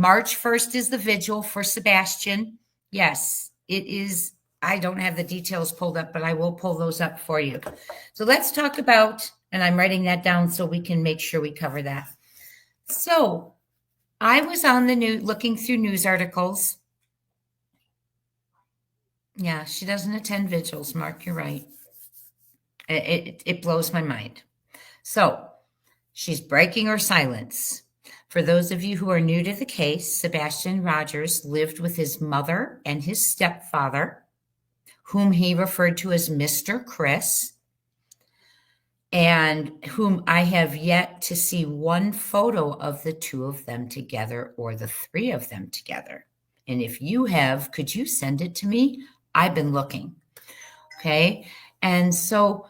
March 1st is the vigil for Sebastian. Yes, it is. I don't have the details pulled up, but I will pull those up for you. So let's talk about, and I'm writing that down so we can make sure we cover that. So I was on the news, looking through news articles. Yeah, she doesn't attend vigils, Mark, you're right. It blows my mind. So she's breaking her silence. For those of you who are new to the case, Sebastian Rogers lived with his mother and his stepfather, whom he referred to as Mr. Chris, and whom I have yet to see one photo of the two of them together or the three of them together. And if you have, could you send it to me? I've been looking. Okay. And so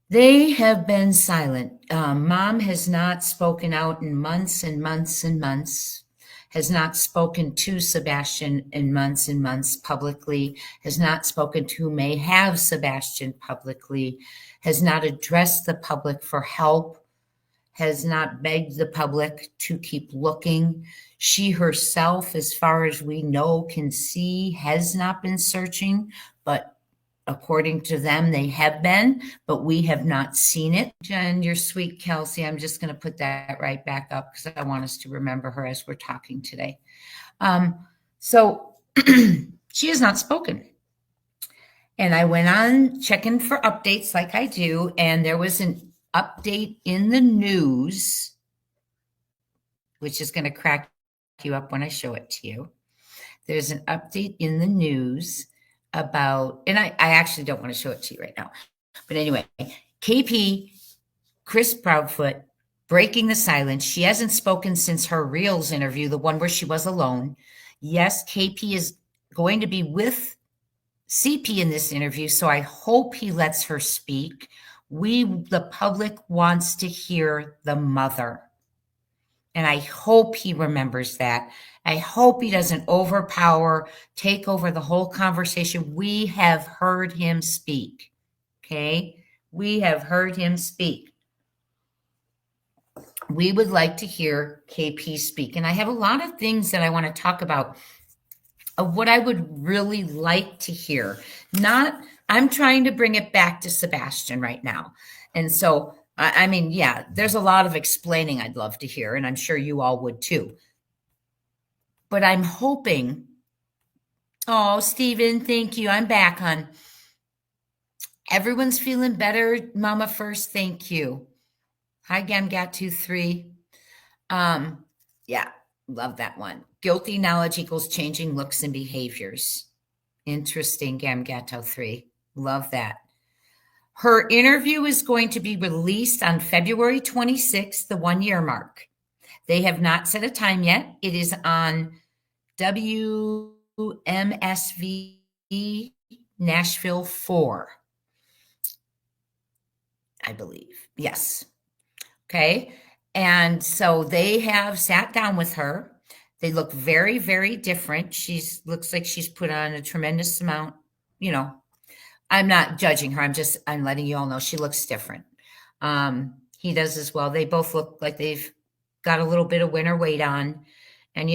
they have been silent. Mom has not spoken out in months and months and months, has not spoken to Sebastian in months and months publicly, has not spoken to who may have Sebastian publicly, has not addressed the public for help, has not begged the public to keep looking. She herself, as far as we know, can see, has not been searching, but according to them, they have been, but we have not seen it. Jen, you're sweet, Kelsey. I'm just going to put that right back up because I want us to remember her as we're talking today. So she has not spoken. And I went on checking for updates like I do, and there was an update in the news, which is going to crack you up when I show it to you. There's an update in the news about, and I actually don't want to show it to you right now. But anyway, KP, Chris Proudfoot, breaking the silence. She hasn't spoken since her Reels interview, the one where she was alone. Yes, KP is going to be with CP in this interview, so I hope he lets her speak. The public, wants to hear the mother. And I hope he remembers that. I hope he doesn't take over the whole conversation. We have heard him speak. Okay? We have heard him speak. We would like to hear KP speak. And I have a lot of things that I want to talk about of what I would really like to hear. I'm trying to bring it back to Sebastian right now. And so, I mean, yeah, there's a lot of explaining I'd love to hear, and I'm sure you all would too. But I'm hoping, oh, Stephen, thank you. I'm back, hon. Everyone's feeling better. Mama first, thank you. Hi, Gamgat23. Yeah, love that one. Guilty knowledge equals changing looks and behaviors. Interesting, Gamgato3. Love that. Her interview is going to be released on February 26th, the 1-year mark. They have not set a time yet. It is on WMSV Nashville 4, I believe. Yes. Okay. And so they have sat down with her. They look very, very different. Looks like she's put on a tremendous amount, I'm not judging her. I'm letting you all know she looks different. He does as well. They both look like they've got a little bit of winter weight on, and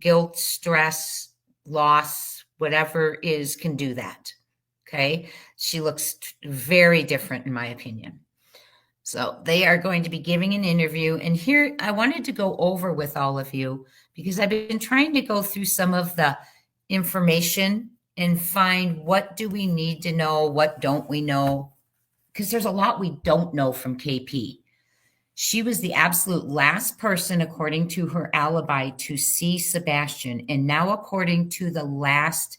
guilt, stress, loss, whatever is can do that. Okay. She looks very different in my opinion. So they are going to be giving an interview. And here I wanted to go over with all of you because I've been trying to go through some of the information and find what do we need to know, what don't we know, because there's a lot we don't know from KP. She was the absolute last person, according to her alibi, to see Sebastian. And now, according to the last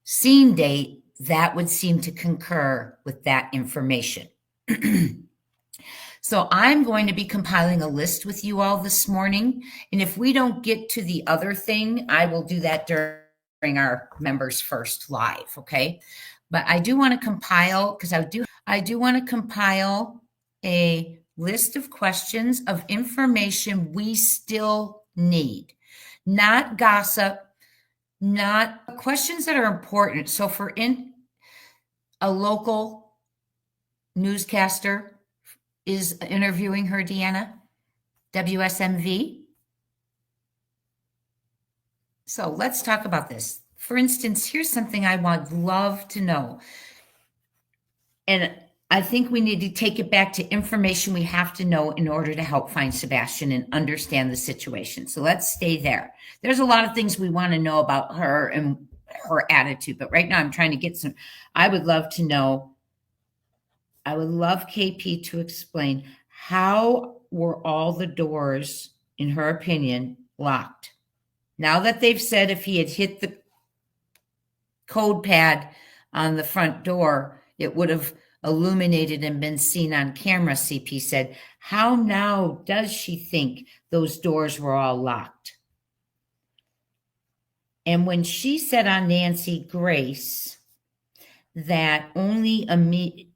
scene date, that would seem to concur with that information. So I'm going to be compiling a list with you all this morning. And if we don't get to the other thing, I will do that during our members first live. Okay. But I do want to compile, because I do want to compile a list of questions of information we still need, not gossip, not questions that are important. So for a local newscaster is interviewing her, Deanna, WSNV. So let's talk about this. For instance, here's something I would love to know. And I think we need to take it back to information we have to know in order to help find Sebastian and understand the situation. So let's stay there. There's a lot of things we want to know about her and her attitude, but right now I'm trying to get some. I would love to know. I would love KP to explain how were all the doors, in her opinion, locked? Now that they've said if he had hit the code pad on the front door, it would have illuminated and been seen on camera, CP said. How now does she think those doors were all locked? And when she said on Nancy Grace that only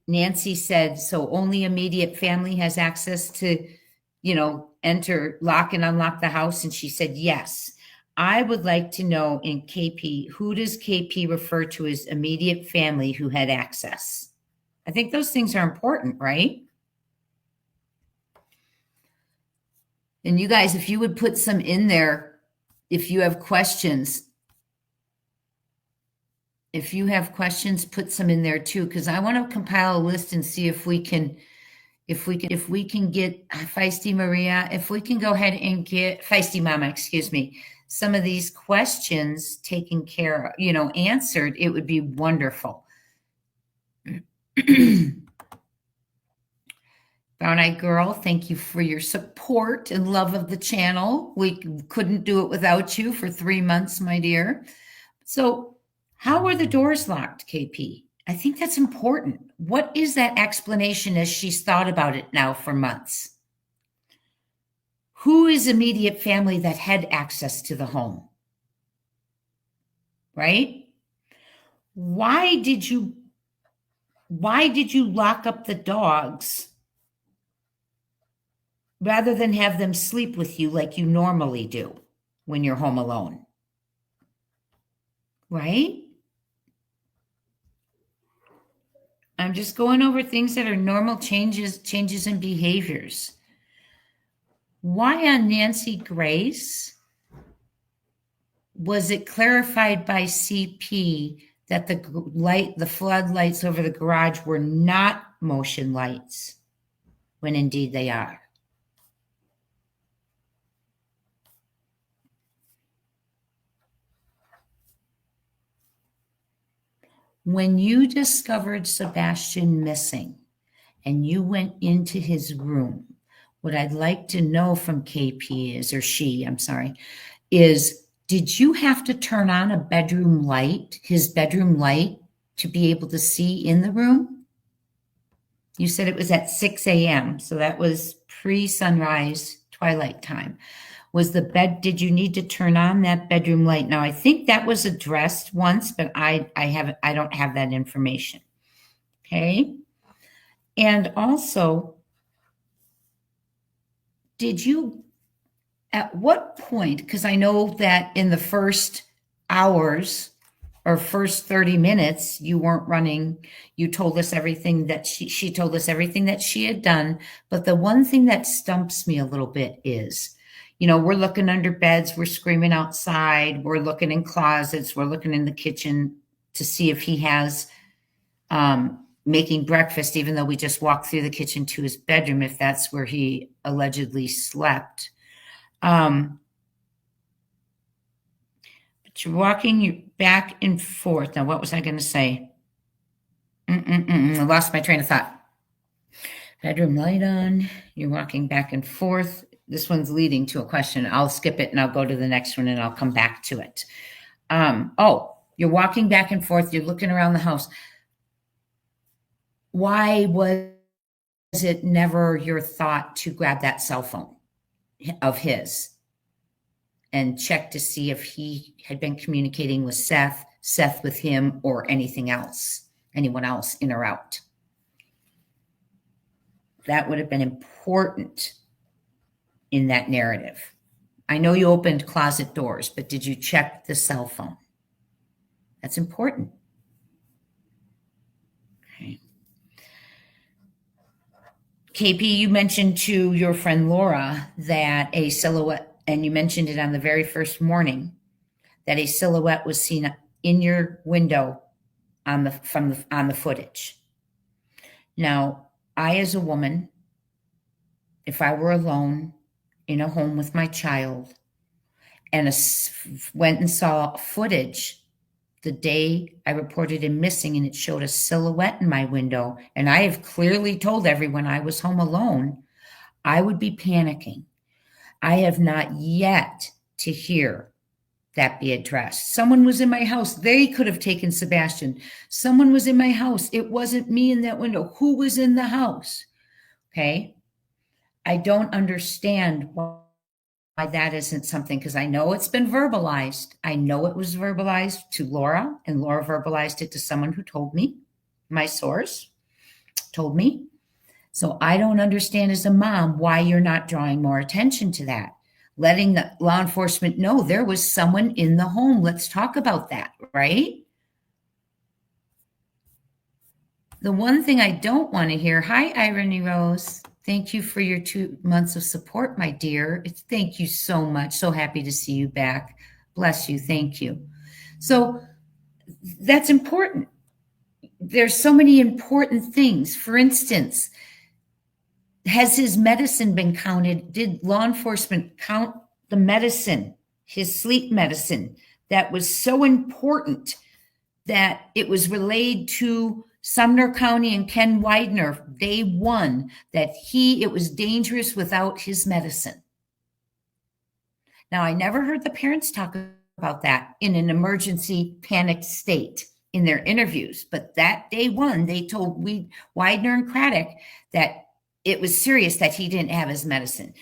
Nancy said, so only immediate family has access to, enter, lock and unlock the house. And she said, yes. I would like to know in KP, who does KP refer to as immediate family who had access? I think those things are important, right? And you guys, if you would put some in there, if you have questions, put some in there too, because I want to compile a list and see if we can get Feisty Maria, if we can go ahead and get Feisty Mama, excuse me, some of these questions taken care of, answered, it would be wonderful. Brown Eyed Girl, thank you for your support and love of the channel. We couldn't do it without you for 3 months, my dear. So how were the doors locked, KP? I think that's important. What is that explanation as she's thought about it now for months? Who is immediate family that had access to the home? Right? Why did you lock up the dogs rather than have them sleep with you like you normally do when you're home alone? Right? I'm just going over things that are normal changes in behaviors. Why on Nancy Grace was it clarified by CP that the floodlights over the garage were not motion lights, when indeed they are? When you discovered Sebastian missing and you went into his room, what I'd like to know from KP is did you have to turn on his bedroom light, to be able to see in the room? You said it was at 6 a.m., so that was pre-sunrise, twilight time. Did you need to turn on that bedroom light? Now, I think that was addressed once, but I don't have that information. Okay. And also, at what point, because I know that in the first hours or first 30 minutes, you weren't running, you told us everything that she told us everything that she had done. But the one thing that stumps me a little bit is, we're looking under beds, we're screaming outside, we're looking in closets, we're looking in the kitchen to see if he has making breakfast, even though we just walked through the kitchen to his bedroom, if that's where he allegedly slept. But you're walking back and forth. Now, what was I going to say? I lost my train of thought. Bedroom light on. You're walking back and forth. This one's leading to a question. I'll skip it and I'll go to the next one and I'll come back to it. You're walking back and forth. You're looking around the house. Why was it never your thought to grab that cell phone of his and check to see if he had been communicating with Seth with him, or anyone else in or out? That would have been important in that narrative. I know you opened closet doors, but did you check the cell phone? That's important. Okay. KP, you mentioned to your friend Laura that a silhouette, and you mentioned it on the very first morning, that a silhouette was seen in your window on the footage. Now, I, as a woman, if I were alone in a home with my child and went and saw footage the day I reported him missing and it showed a silhouette in my window, and I have clearly told everyone I was home alone, I would be panicking. I have not yet to hear that be addressed. Someone was in my house. They could have taken Sebastian. Someone was in my house. It wasn't me in that window. Who was in the house? Okay. I don't understand why that isn't something, because I know it's been verbalized. I know it was verbalized to Laura, and Laura verbalized it to someone who told me, my source told me. So I don't understand as a mom why you're not drawing more attention to that, letting the law enforcement know there was someone in the home. Let's talk about that, right? The one thing I don't want to hear, hi, Irony Rose. Thank you for your 2 months of support, my dear. Thank you so much. So happy to see you back. Bless you. Thank you. So that's important. There's so many important things. For instance, has his medicine been counted? Did law enforcement count the medicine, his sleep medicine, that was so important that it was relayed to Sumner County and Ken Widener day one, that it was dangerous without his medicine? Now, I never heard the parents talk about that in an emergency panicked state in their interviews, but that day one, they told Widener and Craddock that it was serious that he didn't have his medicine.